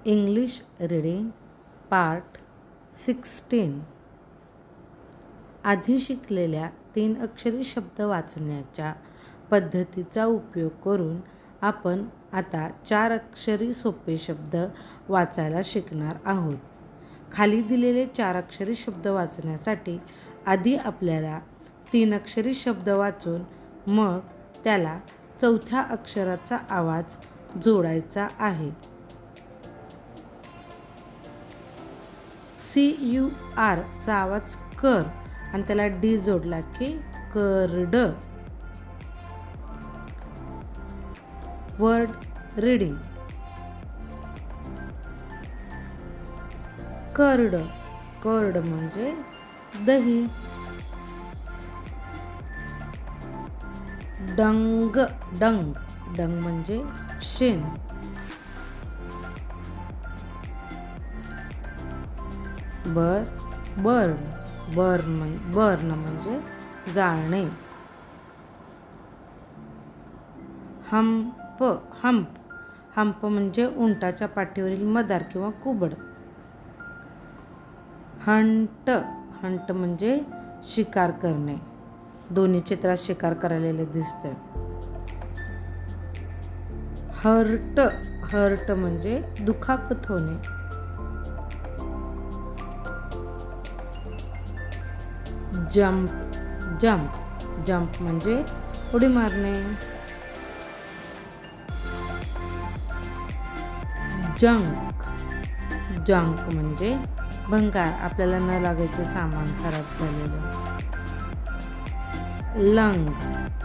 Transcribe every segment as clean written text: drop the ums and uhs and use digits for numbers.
English reading part 16. आधी शिकलेल्या 3 अक्षरी शब्द वाचण्याच्या पद्धतीचा उपयोग करून आपण आता 4 अक्षरी सोपे शब्द वाचायला शिकणार आहोत. खाली दिलेले 4 अक्षरी शब्द वाचण्यासाठी आधी आपल्याला 3 अक्षरी शब्द वाचून मग त्याला 4थ्या अक्षराचा आवाज जोडायचा आहे. CUR चा आवाज कर आणि त्याला D जोडला की करड. Word reading. करड. करड म्हणजे दही. डंग. डंग. डंग म्हणजे शेण. बर्न. बर्न म्हणजे जाळणे. हंप. हंप म्हणजे उंटाच्या पाठीवरील मदार किंवा कुबड. हंट म्हणजे शिकार करणे. दोन्ही चित्रात शिकार करायला दिसते. हर्ट म्हणजे दुखापत होणे. जंप म्हणजे उडी मारणे. जंक म्हणजे भंगार, आपल्याला न लागायचं सामान, खराब झालेलं.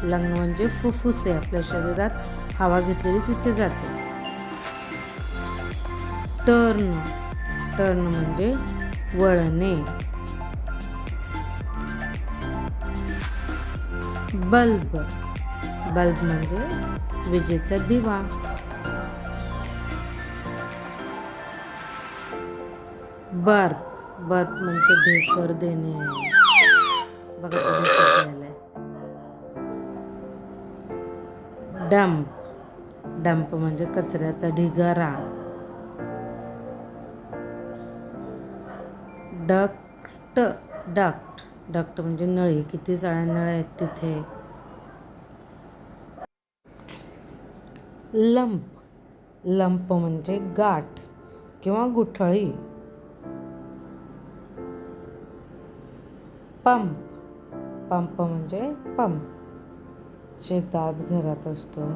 लंग म्हणजे फुफ्फुसे, आपल्या शरीरात हवा घेतलेली तिथे जाते. टर्न म्हणजे वळणे. बल्ब म्हणजे विजेचा दिवा. बर्प म्हणजे ढेकर देणे. बघा डंप म्हणजे कचऱ्याचा ढिगारा. डक्ट म्हणजे नळी, किती साऱ्या नळ्या आहेत तिथे. लंप म्हणजे गाठ किंवा गुठळी. पंप म्हणजे पंप, शेतात घरात असतो.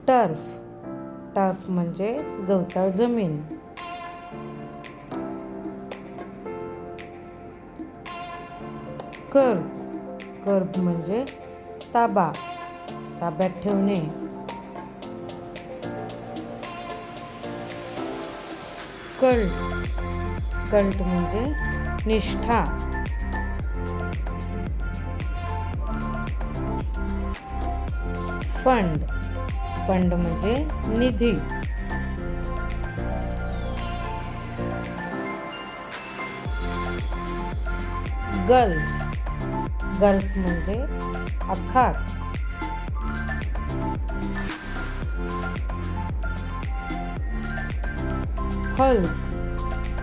टर्फ म्हणजे गवताळ जमीन. कर्ब म्हणजे ताब्यात ठेवणे. कल्ट म्हणजे निष्ठा. फंड म्हणजे निधी. गल्फ म्हणजे आखात.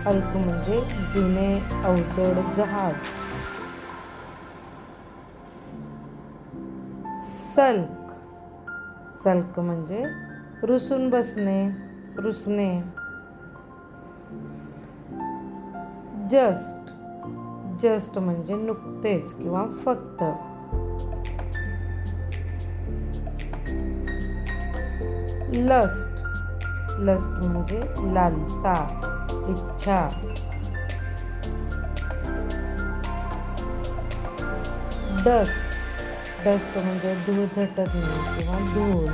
हल्क म्हणजे जुने अवजड जहाज. सल्क म्हणजे रुसून बसणे, रुसणे. जस्ट म्हणजे नुकतेच किंवा फक्त. लस्ट म्हणजे लालसा, इच्छा. डस्ट म्हणजे धूळ झटकणे किंवा धूळ.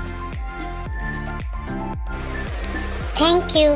थँक्यू.